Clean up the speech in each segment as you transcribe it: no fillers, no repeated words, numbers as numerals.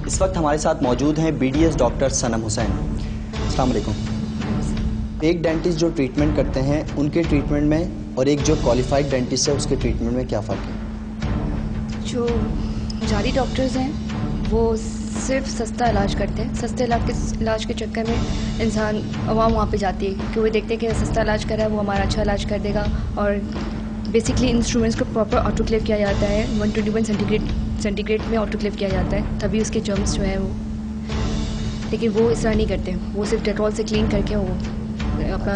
इस वक्त हमारे साथ मौजूद हैं BDS डॉक्टर सनम हुसैन। अस्सलाम वालेकुम। एक डेंटिस्ट जो ट्रीटमेंट करते हैं उनके ट्रीटमेंट में और एक जो क्वालिफाइड डेंटिस्ट है उसके ट्रीटमेंट में क्या फ़र्क है? जो जाली डॉक्टर्स हैं वो सिर्फ सस्ता इलाज करते हैं। सस्ते इलाज के चक्कर में इंसान अवाम वहाँ पे जाती है क्योंकि वो देखते हैं कि सस्ता इलाज कर रहा है, वो हमारा अच्छा इलाज कर देगा। और बेसिकली इंस्ट्रूमेंट्स को प्रॉपर ऑटोक्लेव किया जाता है, 121 सेंटीग्रेड में ऑटोक्लेव किया जाता है, तभी उसके जर्म्स जो है वो, लेकिन वो इस तरह नहीं करते। वो सिर्फ डेटॉल से क्लीन करके वो अपना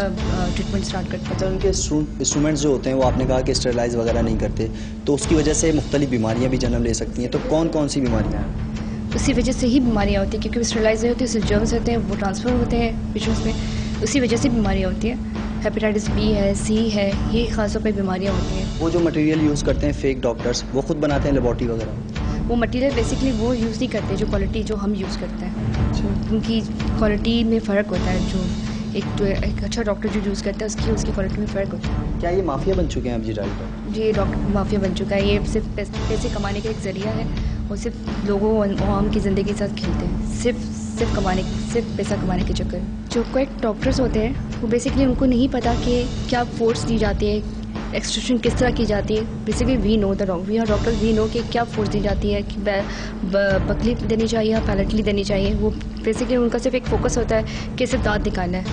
ट्रीटमेंट स्टार्ट करते हैं। अच्छा, उनके इंस्ट्रूमेंट्स जो होते हैं वो आपने कहा कि स्टेरलाइज वगैरह नहीं करते, तो उसकी वजह से मुख्तलिफ बीमारियाँ भी जन्म ले सकती हैं। तो कौन कौन सी बीमारियाँ हैं? उसी वजह से ही बीमारियाँ होती हैं क्योंकि स्टेरलाइज नहीं होती, उससे जर्म्स होते हैं, वो ट्रांसफ़र होते हैं पेशेंट्स में, उसी वजह से बीमारियाँ होती हैं। हेपेटाइटिस B है, C है, ये खास तौर पर बीमारियाँ होती हैं। वो जो मटेरियल यूज़ करते हैं फेक डॉक्टर्स, वो खुद बनाते हैं लेबॉर्ट्री वगैरह? वो मटेरियल बेसिकली वो यूज़ नहीं करते जो क्वालिटी जो हम यूज़ करते हैं। उनकी क्वालिटी में फ़र्क होता है। जो एक अच्छा डॉक्टर जो यूज़ करता है उसकी क्वालिटी में फ़र्क होता है। क्या ये माफिया बन चुके हैं अब जी जाली डॉक्टर? जी, डॉक्टर माफिया बन चुका है। ये सिर्फ पैसे कमाने का एक ज़रिया है और सिर्फ लोगों आवाम की ज़िंदगी के साथ खेलते हैं, सिर्फ पैसा कमाने के चक्कर। जो कोई डॉक्टर्स होते हैं वो बेसिकली उनको नहीं पता कि क्या फोर्स दी जाती है, एक्सट्रूशन किस तरह की जाती है। Basically we are doctors, we know कि क्या फोर्स दी जाती है, कि बकली देनी चाहिए या पैलेटली देनी चाहिए। वो बेसिकली उनका सिर्फ एक फोकस होता है कि सिर्फ दांत निकालना है।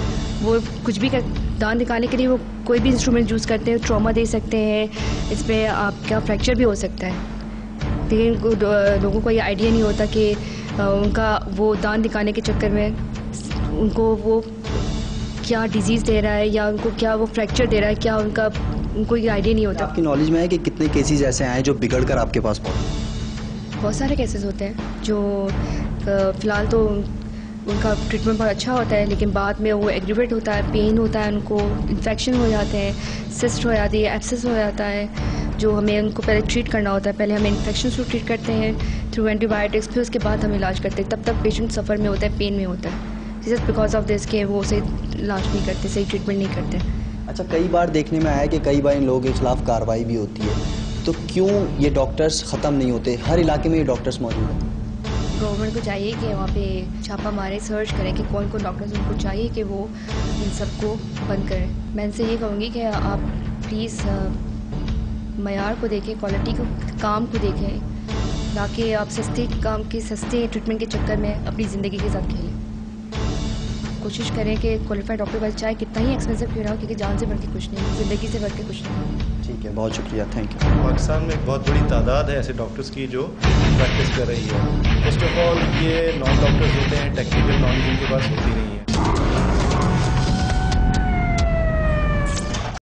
वो कुछ भी दांत निकालने के लिए वो कोई भी इंस्ट्रूमेंट यूज़ करते हैं, ट्रॉमा दे सकते हैं, इसमें आपका फ्रैक्चर भी हो सकता है। लेकिन लोगों को ये आइडिया नहीं होता कि उनका वो दांत निकालने के चक्कर में उनको वो क्या डिजीज़ दे रहा है या उनको क्या वो फ्रैक्चर दे रहा है, क्या उनको ये आइडिया नहीं होता। आपकी नॉलेज में है कि कितने केसेस ऐसे आए जो बिगड़ कर आपके पास पहुँचे? बहुत सारे केसेस होते हैं जो फ़िलहाल तो उनका ट्रीटमेंट बहुत अच्छा होता है, लेकिन बाद में वो एग्रीवेट होता है, पेन होता है, उनको इन्फेक्शन हो जाते हैं, सिस्ट हो जाती है, एब्सेस हो जाता है, जो हमें उनको पहले ट्रीट करना होता है। पहले हमें इन्फेक्शन को ट्रीट करते हैं थ्रू एंटीबायोटिक्स, फिर उसके बाद हम इलाज करते हैं। तब तक पेशेंट सफ़र में होता है, पेन में होता है, जस्ट बिकॉज ऑफ दिस के वो सही इलाज नहीं करते, सही ट्रीटमेंट नहीं करते। अच्छा, कई बार देखने में आया कि कई बार इन लोगों के खिलाफ कार्रवाई भी होती है, तो क्यों ये डॉक्टर्स ख़त्म नहीं होते? हर इलाके में ये डॉक्टर्स मौजूद हैं। गवर्नमेंट को चाहिए कि वहाँ पे छापा मारे, सर्च करें कि कौन कौन डॉक्टर्स, उनको चाहिए कि वो इन सबको बंद करें। मैं इनसे ये कहूँगी कि आप प्लीज़ मयार को देखें, क्वालिटी को, काम को देखें, ताकि आप सस्ते ट्रीटमेंट के चक्कर में अपनी ज़िंदगी के साथ खेलें। कोशिश करें कि क्वालिफाइड डॉक्टर पास, चाहे कितना ही एक्सपेंसिव क्यों ना हो, क्योंकि जान से बढ़ के कुछ नहीं, ज़िंदगी से बढ़ के कुछ नहीं। ठीक है, बहुत शुक्रिया, थैंक यू। पाकिस्तान में एक बहुत बड़ी तादाद है ऐसे डॉक्टर्स की जो प्रैक्टिस कर रही है। फर्स्ट ऑफ ऑल ये नॉन डॉक्टर्स होते हैं, टेक्निकल नॉलेज उनके पास होती नहीं है।